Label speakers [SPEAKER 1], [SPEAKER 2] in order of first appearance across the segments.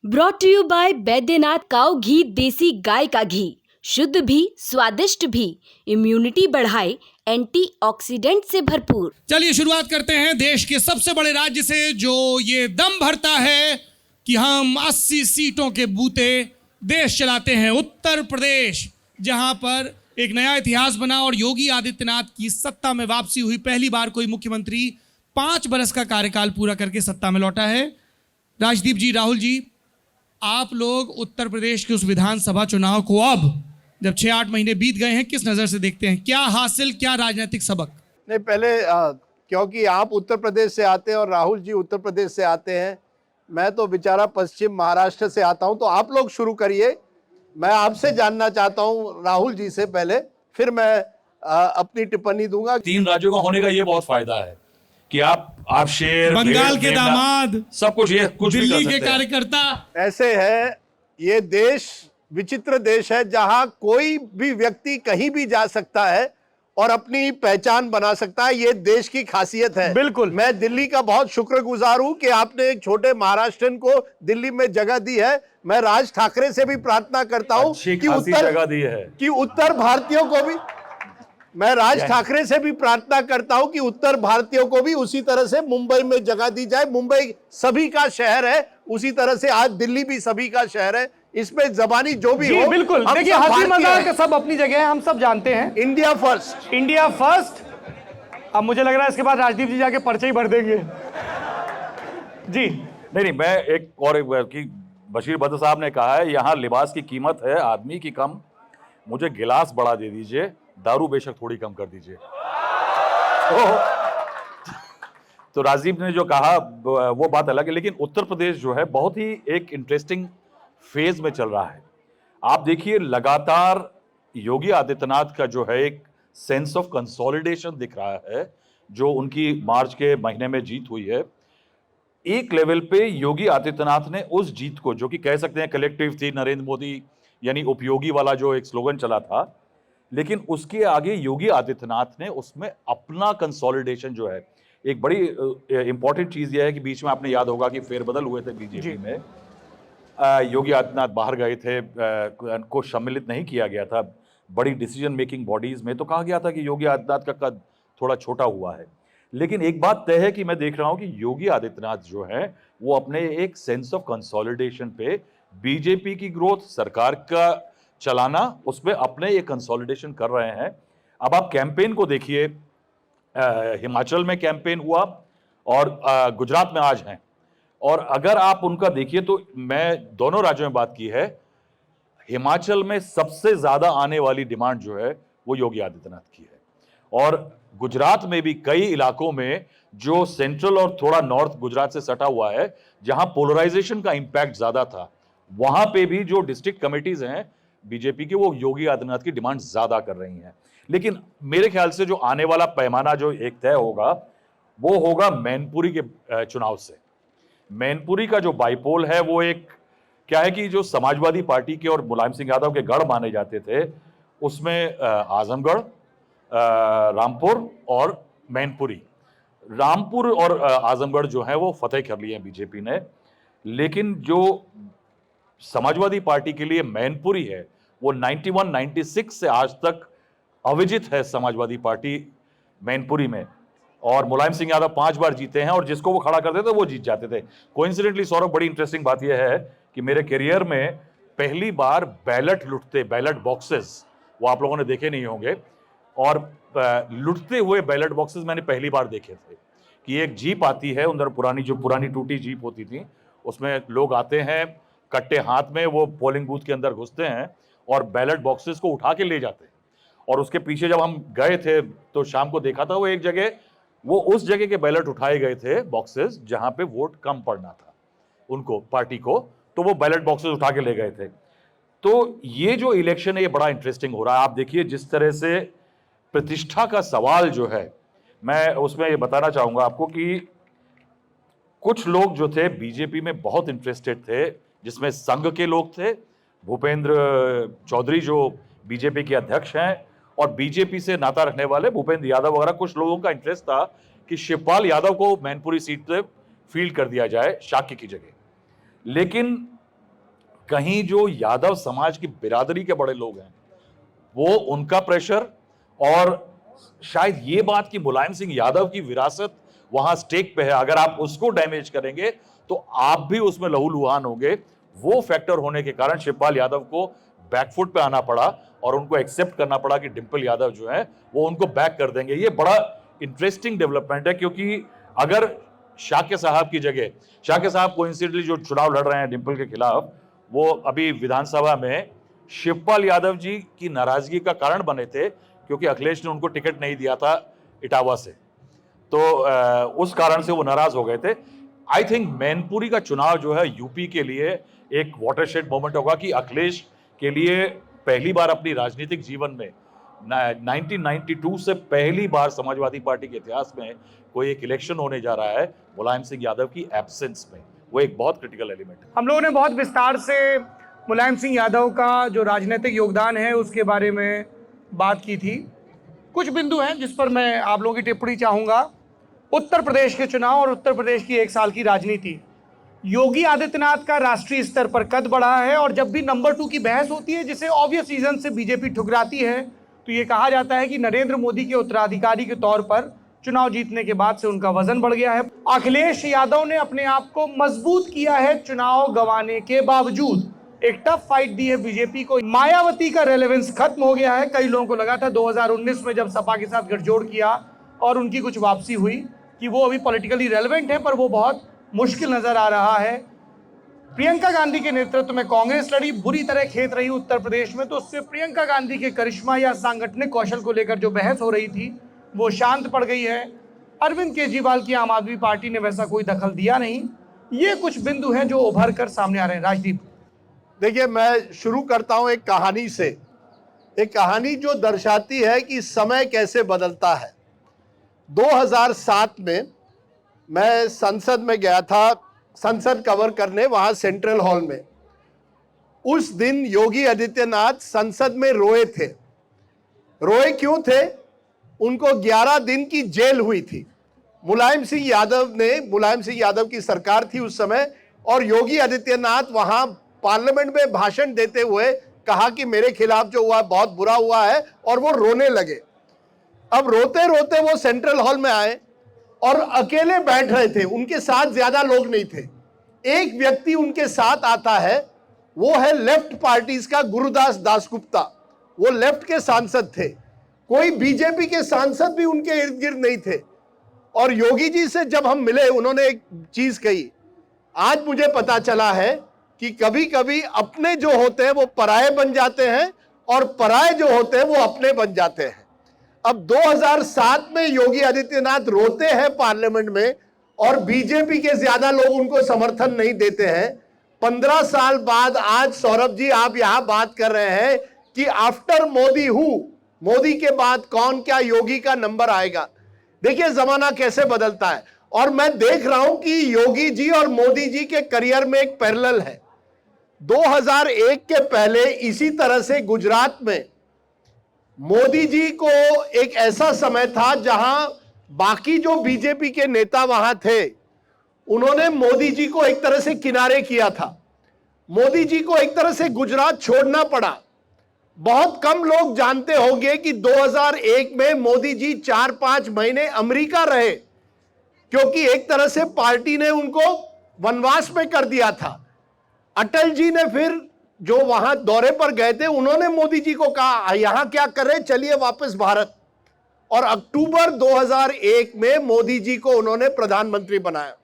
[SPEAKER 1] Brought to you by Baidyanath cow ghee, देसी गाय का घी, शुद्ध भी स्वादिष्ट भी, इम्यूनिटी बढ़ाए, एंटीऑक्सीडेंट से भरपूर।
[SPEAKER 2] चलिए शुरुआत करते हैं देश के सबसे बड़े राज्य से, जो ये दम भरता है कि हम 80 सीटों के बूते देश चलाते हैं, उत्तर प्रदेश, जहां पर एक नया इतिहास बना और योगी आदित्यनाथ की सत्ता में वापसी हुई। पहली बार कोई मुख्यमंत्री 5 बरस का कार्यकाल पूरा करके सत्ता में लौटा है। राजदीप जी, राहुल जी, आप लोग उत्तर प्रदेश के उस विधानसभा चुनाव को अब जब 6-8 महीने बीत गए हैं, किस नज़र से देखते हैं? क्या हासिल, क्या राजनीतिक सबक?
[SPEAKER 3] नहीं, पहले क्योंकि आप उत्तर प्रदेश से आते हैं और राहुल जी उत्तर प्रदेश से आते हैं, मैं तो बेचारा पश्चिम महाराष्ट्र से आता हूं, तो आप लोग शुरू करिए। मैं आपसे जानना चाहता हूं राहुल जी से पहले, फिर मैं अपनी टिप्पणी दूंगा।
[SPEAKER 4] 3 राज्यों का होने का ये बहुत फायदा है कि आप शेर,
[SPEAKER 2] बंगाल के दामाद,
[SPEAKER 4] सब कुछ, ये कुछ भी कर
[SPEAKER 2] दिल्ली के
[SPEAKER 4] सकते हैं।
[SPEAKER 2] कार्यकर्ता।
[SPEAKER 3] ऐसे है, ये देश विचित्र देश है जहां कोई भी व्यक्ति कहीं भी जा सकता है और अपनी पहचान बना सकता है। ये देश की खासियत है।
[SPEAKER 5] बिल्कुल।
[SPEAKER 3] मैं दिल्ली का बहुत शुक्रगुजार हूं कि आपने एक छोटे महाराष्ट्रन को दिल्ली में जगह दी है। मैं राज ठाकरे से भी प्रार्थना करता हूं
[SPEAKER 4] अच्छी
[SPEAKER 3] कि
[SPEAKER 4] खासी जगह दी है
[SPEAKER 3] कि उत्तर भारतीयों को भी, मैं राज ठाकरे से भी प्रार्थना करता हूं कि उत्तर भारतीयों को भी उसी तरह से मुंबई में जगह दी जाए। मुंबई सभी का शहर है, उसी तरह से आज दिल्ली भी सभी का शहर है। इसमें जबानी जो भी हो,
[SPEAKER 5] बिल्कुल। देखिए, हंसी मजाक सब अपनी जगह है, हम सब जानते हैं।
[SPEAKER 3] India first,
[SPEAKER 5] India first. अब मुझे लग रहा है इसके बाद राजदीप जी जाके पर्चे ही भर देंगे। जी
[SPEAKER 4] नहीं, मैं एक और कि बशीर बद्र साहब ने कहा है, यहाँ लिबास की कीमत है आदमी की कम, मुझे गिलास बड़ा दे दीजिए, दारू बेशक थोड़ी कम कर दीजिए। तो राजीव ने जो कहा वो बात अलग है, लेकिन उत्तर प्रदेश जो है बहुत ही एक इंटरेस्टिंग फेज में चल रहा है। आप देखिए, लगातार योगी आदित्यनाथ का जो है एक सेंस ऑफ कंसोलिडेशन दिख रहा है, जो उनकी मार्च के महीने में जीत हुई है। एक लेवल पे योगी आदित्यनाथ ने उस जीत को, जो कि कह सकते हैं कलेक्टिव थी, नरेंद्र मोदी यानी उपयोगी वाला जो एक स्लोगन चला था, लेकिन उसके आगे योगी आदित्यनाथ ने उसमें अपना कंसोलिडेशन जो है, एक बड़ी इंपॉर्टेंट चीज यह है कि बीच में आपने याद होगा कि फेरबदल हुए थे बीजेपी में, योगी आदित्यनाथ बाहर गए थे, को सम्मिलित नहीं किया गया था बड़ी डिसीजन मेकिंग बॉडीज में, तो कहा गया था कि योगी आदित्यनाथ का कद थोड़ा छोटा हुआ है। लेकिन एक बात तय है कि मैं देख रहा हूं कि योगी आदित्यनाथ जो है वो अपने एक सेंस ऑफ कंसोलिडेशन पे, बीजेपी की ग्रोथ, सरकार का चलाना, उसमें अपने एक कंसोलिडेशन कर रहे हैं। अब आप कैंपेन को देखिए, हिमाचल में कैंपेन हुआ और गुजरात में आज हैं, और अगर आप उनका देखिए तो मैं दोनों राज्यों में बात की है, हिमाचल में सबसे ज्यादा आने वाली डिमांड जो है वो योगी आदित्यनाथ की है, और गुजरात में भी कई इलाकों में जो सेंट्रल और थोड़ा नॉर्थ गुजरात से सटा हुआ है, जहां पोलराइजेशन का इंपैक्ट ज्यादा था, वहां पे भी जो डिस्ट्रिक्ट कमिटीज हैं बीजेपी की, वो योगी आदित्यनाथ की डिमांड ज्यादा कर रही हैं। लेकिन मेरे ख्याल से जो आने वाला पैमाना जो एक तय होगा वो होगा मैनपुरी के चुनाव से। मैनपुरी का जो बाइपोल है वो एक क्या है कि जो समाजवादी पार्टी के और मुलायम सिंह यादव के गढ़ माने जाते थे, उसमें आजमगढ़, रामपुर और मैनपुरी, रामपुर और आजमगढ़ जो है वो फतेह कर लिए हैं बीजेपी ने, लेकिन जो समाजवादी पार्टी के लिए मैनपुरी है वो 91-96 से आज तक अविजित है समाजवादी पार्टी मैनपुरी में, और मुलायम सिंह यादव 5 बार जीते हैं, और जिसको वो खड़ा करते थे वो जीत जाते थे। कोइंसिडेंटली सौरभ, बड़ी इंटरेस्टिंग बात यह है कि मेरे करियर में पहली बार बैलेट लुटते, बैलेट बॉक्सेस, वो आप लोगों ने देखे नहीं होंगे, और लुटते हुए बैलेट बॉक्सेस मैंने पहली बार देखे थे कि एक जीप आती है, अंदर पुरानी टूटी जीप होती थी, उसमें लोग आते हैं कट्टे हाथ में, वो पोलिंग बूथ के अंदर घुसते हैं और बैलेट बॉक्सेस को उठा के ले जाते हैं। और उसके पीछे जब हम गए थे तो शाम को देखा था, वो एक जगह, वो उस जगह के बैलेट उठाए गए थे बॉक्सेस जहां पे वोट कम पड़ना था उनको, पार्टी को, तो वो बैलेट बॉक्सेस उठा के ले गए थे। तो ये जो इलेक्शन है ये बड़ा इंटरेस्टिंग हो रहा है। आप देखिए जिस तरह से प्रतिष्ठा का सवाल जो है, मैं उसमें ये बताना चाहूंगा आपको कि कुछ लोग जो थे बीजेपी में बहुत इंटरेस्टेड थे, जिसमें संघ के लोग थे, भूपेंद्र चौधरी जो बीजेपी के अध्यक्ष हैं, और बीजेपी से नाता रखने वाले भूपेंद्र यादव वगैरह, कुछ लोगों का इंटरेस्ट था कि शिवपाल यादव को मैनपुरी सीट से फील्ड कर दिया जाए शाक्य की जगह। लेकिन कहीं जो यादव समाज की बिरादरी के बड़े लोग हैं वो उनका प्रेशर, और शायद ये बात कि मुलायम सिंह यादव की विरासत वहां स्टेक पे है, अगर आप उसको डैमेज करेंगे तो आप भी उसमें लहूलुहान होंगे, वो फैक्टर होने के कारण शिवपाल यादव को बैकफुट पे आना पड़ा और उनको एक्सेप्ट करना पड़ा कि डिंपल यादव जो है वो उनको बैक कर देंगे। ये बड़ा इंटरेस्टिंग डेवलपमेंट है, क्योंकि अगर शाक्य साहब की जगह, शाक्य साहब कोइंसिडेंटली जो चुनाव लड़ रहे हैं डिंपल के खिलाफ, वो अभी विधानसभा में शिवपाल यादव जी की नाराजगी का कारण बने थे, क्योंकि अखिलेश ने उनको टिकट नहीं दिया था इटावा से, तो उस कारण से वो नाराज हो गए थे। आई थिंक मैनपुरी का चुनाव जो है यूपी के लिए एक वाटरशेड मोमेंट होगा कि अखिलेश के लिए पहली बार अपनी राजनीतिक जीवन में 1992 से पहली बार समाजवादी पार्टी के इतिहास में कोई एक इलेक्शन होने जा रहा है मुलायम सिंह यादव की एब्सेंस में। वो एक बहुत क्रिटिकल एलिमेंट है।
[SPEAKER 5] हम लोगों ने बहुत विस्तार से मुलायम सिंह यादव का जो राजनीतिक योगदान है उसके बारे में बात की थी। कुछ बिंदु हैं जिस पर मैं आप लोगों की टिप्पणी चाहूँगा। उत्तर प्रदेश के चुनाव और उत्तर प्रदेश की एक साल की राजनीति। योगी आदित्यनाथ का राष्ट्रीय स्तर पर कद बढ़ा है और जब भी नंबर 2 की बहस होती है, जिसे ऑब्वियस रीजन से बीजेपी ठुकराती है, तो ये कहा जाता है कि नरेंद्र मोदी के उत्तराधिकारी के तौर पर चुनाव जीतने के बाद से उनका वजन बढ़ गया है। अखिलेश यादव ने अपने आप को मजबूत किया है चुनाव गंवाने के बावजूद। एक टफ फाइट दी है बीजेपी को। मायावती का रेलेवेंस खत्म हो गया है। कई लोगों को लगा था 2019 में जब सपा के साथ गठजोड़ किया और उनकी कुछ वापसी हुई कि वो अभी पॉलिटिकली रेलेवेंट है, पर वो बहुत मुश्किल नजर आ रहा है। प्रियंका गांधी के नेतृत्व में कांग्रेस लड़ी, बुरी तरह खेत रही उत्तर प्रदेश में, तो उससे प्रियंका गांधी के करिश्मा या सांगठनिक कौशल को लेकर जो बहस हो रही थी वो शांत पड़ गई है। अरविंद केजरीवाल की आम आदमी पार्टी ने वैसा कोई दखल दिया नहीं। ये कुछ बिंदु हैं जो उभर कर सामने आ रहे हैं। राजदीप,
[SPEAKER 3] देखिए, मैं शुरू करता हूं एक कहानी से, एक कहानी जो दर्शाती है कि समय कैसे बदलता है। 2007 में मैं संसद में गया था, संसद कवर करने, वहां सेंट्रल हॉल में। उस दिन योगी आदित्यनाथ संसद में रोए थे। रोए क्यों थे? उनको 11 दिन की जेल हुई थी। मुलायम सिंह यादव की सरकार थी उस समय, और योगी आदित्यनाथ वहां पार्लियामेंट में भाषण देते हुए कहा कि मेरे खिलाफ जो हुआ बहुत बुरा हुआ है, और वो रोने लगे। अब रोते रोते वो सेंट्रल हॉल में आए और अकेले बैठ रहे थे, उनके साथ ज्यादा लोग नहीं थे। एक व्यक्ति उनके साथ आता है, वो है लेफ्ट पार्टीज का गुरुदास दासगुप्ता। वो लेफ्ट के सांसद थे, कोई बीजेपी के सांसद भी उनके इर्द गिर्द नहीं थे। और योगी जी से जब हम मिले, उन्होंने एक चीज कही, आज मुझे पता चला है कि कभी कभी अपने जो होते हैं वो पराये बन जाते हैं और पराये जो होते हैं वो अपने बन जाते हैं। अब 2007 में योगी आदित्यनाथ रोते हैं पार्लियामेंट में और बीजेपी के ज्यादा लोग उनको समर्थन नहीं देते हैं। 15 साल बाद आज सौरभ जी आप यहां बात कर रहे हैं कि आफ्टर मोदी मोदी के बाद कौन, क्या योगी का नंबर आएगा। देखिए जमाना कैसे बदलता है। और मैं देख रहा हूं कि योगी जी और मोदी जी के करियर में एक पैरेलल है। 2001 के पहले इसी तरह से गुजरात में मोदी जी को एक ऐसा समय था जहां बाकी जो बीजेपी के नेता वहां थे, उन्होंने मोदी जी को एक तरह से किनारे किया था। मोदी जी को एक तरह से गुजरात छोड़ना पड़ा। बहुत कम लोग जानते होंगे कि 2001 में मोदी जी 4-5 महीने अमेरिका रहे, क्योंकि एक तरह से पार्टी ने उनको वनवास में कर दिया था। अटल जी ने फिर जो वहां दौरे पर गए थे, उन्होंने मोदी जी को कहा यहां क्या कर रहे, चलिए वापस भारत। और अक्टूबर 2001 में मोदी जी को उन्होंने प्रधानमंत्री बनाया,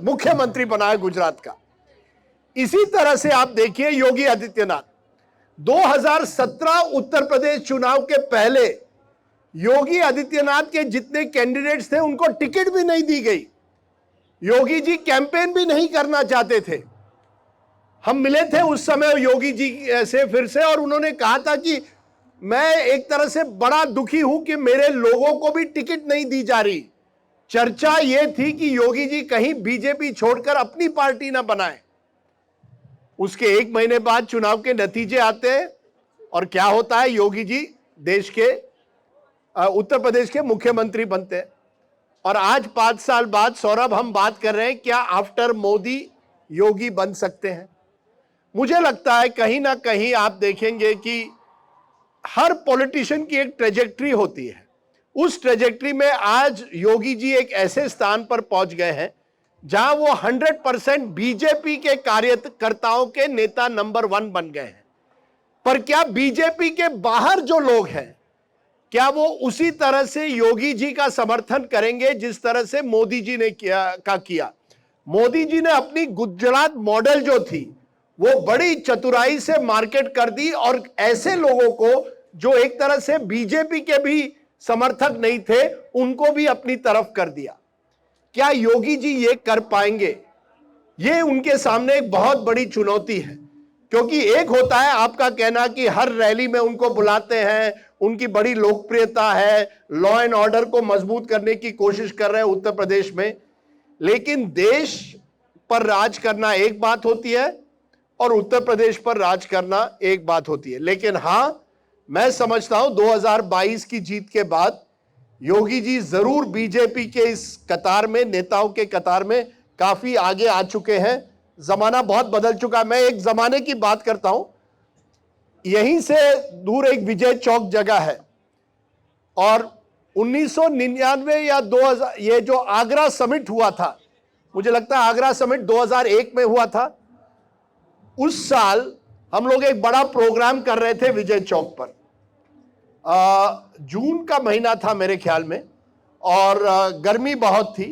[SPEAKER 3] मुख्यमंत्री बनाया गुजरात का। इसी तरह से आप देखिए योगी आदित्यनाथ, 2017 उत्तर प्रदेश चुनाव के पहले योगी आदित्यनाथ के जितने कैंडिडेट्स थे उनको टिकट भी नहीं दी गई। योगी जी कैंपेन भी नहीं करना चाहते थे। हम मिले थे उस समय योगी जी से फिर से, और उन्होंने कहा था कि मैं एक तरह से बड़ा दुखी हूं कि मेरे लोगों को भी टिकट नहीं दी जा रही। चर्चा यह थी कि योगी जी कहीं बीजेपी छोड़कर अपनी पार्टी ना बनाए। उसके 1 महीने बाद चुनाव के नतीजे आते हैं और क्या होता है, योगी जी देश के उत्तर प्रदेश के मुख्यमंत्री बनते हैं। और आज 5 साल बाद सौरभ हम बात कर रहे हैं, क्या आफ्टर मोदी योगी बन सकते हैं? मुझे लगता है कहीं ना कहीं आप देखेंगे कि हर पॉलिटिशियन की एक ट्रेजेक्ट्री होती है। उस ट्रेजेक्ट्री में आज योगी जी एक ऐसे स्थान पर पहुंच गए हैं जहां वो 100% बीजेपी के कार्यकर्ताओं के नेता नंबर 1 बन गए हैं। पर क्या बीजेपी के बाहर जो लोग हैं, क्या वो उसी तरह से योगी जी का समर्थन करेंगे जिस तरह से मोदी जी ने किया? मोदी जी ने अपनी गुजरात मॉडल जो थी वो बड़ी चतुराई से मार्केट कर दी और ऐसे लोगों को जो एक तरह से बीजेपी के भी समर्थक नहीं थे उनको भी अपनी तरफ कर दिया। क्या योगी जी ये कर पाएंगे? ये उनके सामने एक बहुत बड़ी चुनौती है, क्योंकि एक होता है आपका कहना कि हर रैली में उनको बुलाते हैं, उनकी बड़ी लोकप्रियता है, लॉ एंड ऑर्डर को मजबूत करने की कोशिश कर रहे हैं उत्तर प्रदेश में, लेकिन देश पर राज करना एक बात होती है और उत्तर प्रदेश पर राज करना एक बात होती है। लेकिन हां, मैं समझता हूं 2022 की जीत के बाद योगी जी जरूर बीजेपी के इस कतार में, नेताओं के कतार में काफी आगे आ चुके हैं। जमाना बहुत बदल चुका है। मैं एक जमाने की बात करता हूं, यहीं से दूर एक विजय चौक जगह है और 1999 या 2000 ये जो आगरा समिट हुआ था, मुझे लगता है आगरा समिट 2001 में हुआ था। उस साल हम लोग एक बड़ा प्रोग्राम कर रहे थे विजय चौक पर। जून का महीना था मेरे ख्याल में और गर्मी बहुत थी।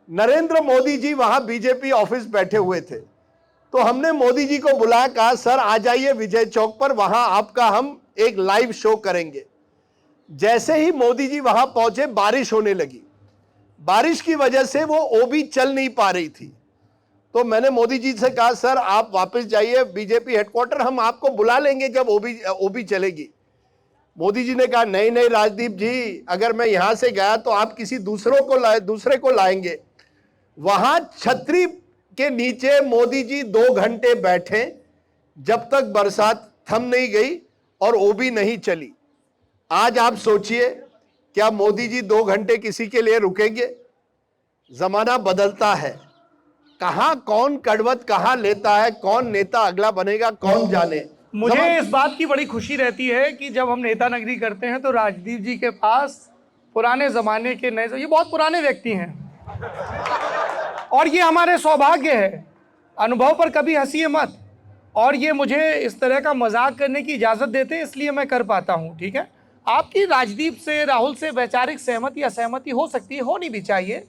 [SPEAKER 3] नरेंद्र मोदी जी वहां बीजेपी ऑफिस बैठे हुए थे, तो हमने मोदी जी को बुलाया, कहा सर आ जाइए विजय चौक पर, वहां आपका हम एक लाइव शो करेंगे। जैसे ही मोदी जी वहां पहुंचे बारिश होने लगी। बारिश की वजह से वो ओबी चल नहीं पा रही थी, तो मैंने मोदी जी से कहा सर आप वापस जाइए बीजेपी हेडक्वार्टर, हम आपको बुला लेंगे जब ओबी चलेगी। मोदी जी ने कहा नहीं नहीं राजदीप जी, अगर मैं यहां से गया तो आप किसी दूसरे को लाएंगे। वहां छतरी के नीचे मोदी जी 2 घंटे बैठे जब तक बरसात थम नहीं गई और ओबी नहीं चली। आज आप सोचिए, क्या मोदी जी 2 घंटे किसी के लिए रुकेंगे? जमाना बदलता है, कहां कौन कड़वत कहां लेता है, कौन नेता अगला बनेगा कौन जाने।
[SPEAKER 5] मुझे इस बात की बड़ी खुशी रहती है कि जब हम नेता नगरी करते हैं तो राजदीप जी के पास पुराने जमाने के नए, ये बहुत पुराने व्यक्ति हैं और ये हमारे सौभाग्य है। अनुभव पर कभी हंसिए मत, और ये मुझे इस तरह का मजाक करने की इजाज़त देते हैं इसलिए मैं कर पाता हूँ। ठीक है, आपकी राजदीप से, राहुल से वैचारिक सहमति असहमति हो सकती है, होनी भी चाहिए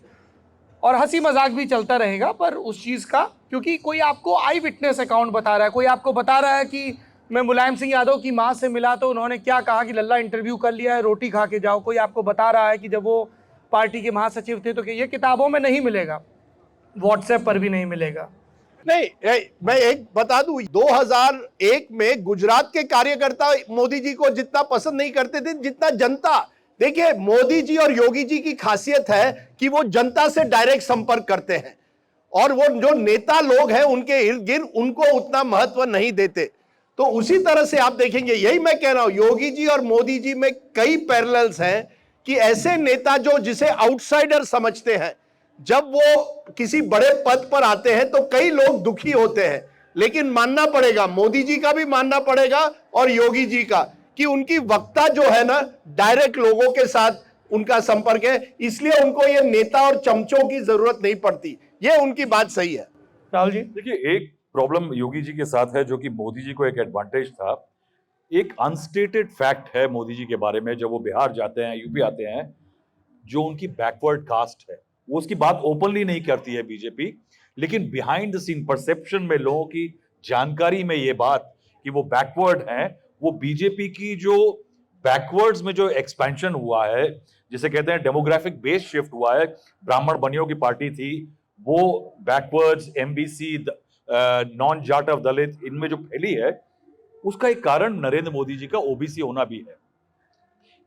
[SPEAKER 5] और हंसी मजाक भी चलता रहेगा, पर उस चीज़ का, क्योंकि कोई आपको आई विटनेस अकाउंट बता रहा है, कोई आपको बता रहा है कि मैं मुलायम सिंह यादव की मां से मिला तो उन्होंने क्या कहा कि लल्ला इंटरव्यू कर लिया है, रोटी खा के जाओ, कोई आपको बता रहा है कि जब वो पार्टी के महासचिव थे तो ये किताबों में नहीं मिलेगा, व्हाट्सएप पर भी नहीं मिलेगा।
[SPEAKER 3] नहीं, मैं एक बता दूं, 2001 में गुजरात के कार्यकर्ता मोदी जी को जितना पसंद नहीं करते थे जितना जनता। देखिए, मोदी जी और योगी जी की खासियत है कि वो जनता से डायरेक्ट संपर्क करते हैं और वो जो नेता लोग हैं उनके इर्द गिर्द उनको उतना महत्व नहीं देते। तो उसी तरह से आप देखेंगे, यही मैं कह रहा हूं, योगी जी और मोदी जी में कई पैरेलल्स हैं कि ऐसे नेता जो जिसे आउटसाइडर समझते हैं, जब वो किसी बड़े पद पर आते हैं तो कई लोग दुखी होते हैं, लेकिन मानना पड़ेगा, मोदी जी का भी मानना पड़ेगा और योगी जी का, कि उनकी वक्ता जो है ना डायरेक्ट लोगों के साथ उनका संपर्क है, इसलिए उनको ये नेता और चमचों की जरूरत नहीं पड़ती। ये उनकी बात सही है।
[SPEAKER 5] राहुल जी,
[SPEAKER 4] देखिए, एक प्रॉब्लम योगी जी के साथ है जो कि मोदी जी को एक एडवांटेज था। एक अनस्टेटेड फैक्ट है मोदी जी के बारे में, जब वो बिहार जाते हैं, यूपी आते हैं, जो उनकी बैकवर्ड कास्ट है, वो उसकी बात ओपनली नहीं करती है बीजेपी, लेकिन बिहाइंड द सीन परसेप्शन में लोगों की जानकारी में ये बात कि वो बैकवर्ड हैं, वो बीजेपी की जो बैकवर्ड्स में जो एक्सपेंशन हुआ है, जिसे कहते हैं डेमोग्राफिक बेस शिफ्ट हुआ है, ब्राह्मण बनियों की पार्टी थी, वो backwards, MBC, non Jat of Dalit, इनमें जो फैली है, उसका एक कारण नरेंद्र मोदी जी का ओबीसी होना भी है।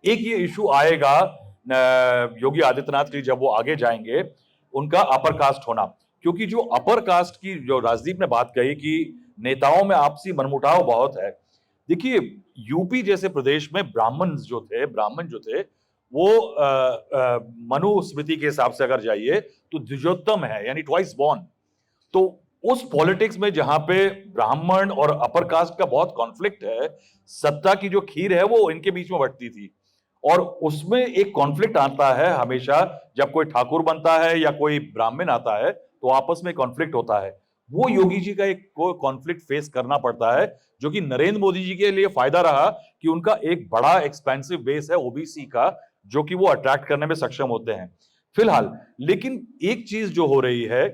[SPEAKER 4] एक ये इशू आएगा योगी आदित्यनाथ जी जब वो आगे जाएंगे, उनका अपर कास्ट होना, क्योंकि जो अपर कास्ट की जो राजदीप ने बात कही कि नेताओं में आपसी मनमुटाव बहुत है। देखिए, यूपी जैसे प्रदेश में ब्राह्मण जो थे वो मनुस्मृति के हिसाब से अगर जाइए तो द्विजोत्तम है, यानी ट्वाइस बॉर्न। तो उस पॉलिटिक्स में जहां पे ब्राह्मण और अपर कास्ट का बहुत कॉन्फ्लिक्ट है, सत्ता की जो खीर है वो इनके बीच में बंटती थी, और उसमें एक कॉन्फ्लिक्ट आता है हमेशा जब कोई ठाकुर बनता है या कोई ब्राह्मण आता है तो आपस में कॉन्फ्लिक्ट होता है। वो योगी जी का एक कॉन्फ्लिक्ट फेस करना पड़ता है, जो कि नरेंद्र मोदी जी के लिए फायदा रहा कि उनका एक बड़ा एक्सपेंसिव बेस है ओबीसी का, जो कि वो अट्रैक्ट करने में सक्षम होते हैं फिलहाल। लेकिन एक चीज जो हो रही है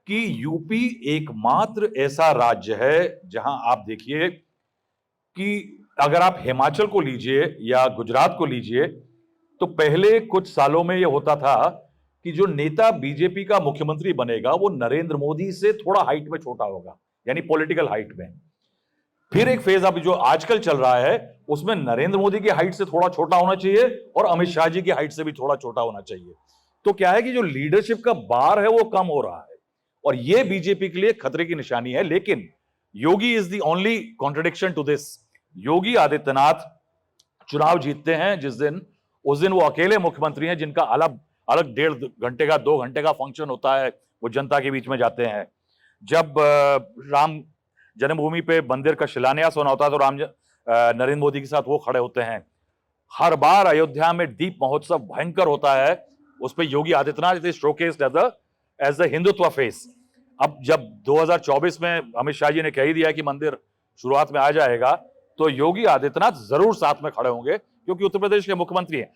[SPEAKER 4] कि यूपी एकमात्र ऐसा राज्य है जहां आप देखिए कि अगर आप हिमाचल को लीजिए या गुजरात को लीजिए, तो पहले कुछ सालों में यह होता था कि जो नेता बीजेपी का मुख्यमंत्री बनेगा वो नरेंद्र मोदी से थोड़ा हाइट में छोटा होगा, यानी पॉलिटिकल हाइट में। फिर एक फेज अब जो आजकल चल रहा है उसमें नरेंद्र मोदी की हाइट से थोड़ा छोटा होना चाहिए और अमित शाह जी की हाइट से भी थोड़ा छोटा होना चाहिए। तो क्या है कि जो लीडरशिप का बार है वो कम हो रहा है, और ये बीजेपी के लिए खतरे की निशानी है। लेकिन Yogi is the only contradiction to this. Yogi Adityanath चुनाव जीतते हैं जिस दिन, उस दिन वो अकेले मुख्यमंत्री हैं जिनका अलग अलग 1.5 घंटे का 2 घंटे का फंक्शन होता है, वो जनता के बीच में जाते हैं। जब राम जन्मभूमि पे मंदिर का शिलान्यास होना होता है तो नरेंद्र मोदी के साथ वो खड़े होते हैं। हर बार अयोध्या में दीप महोत्सव भयंकर होता है, उस पर Yogi Adityanath is showcased as the Hindutva face. अब जब 2024 में अमित शाह जी ने कह ही दिया कि मंदिर शुरुआत में आ जाएगा, तो योगी आदित्यनाथ जरूर साथ में खड़े होंगे क्योंकि उत्तर प्रदेश के मुख्यमंत्री हैं।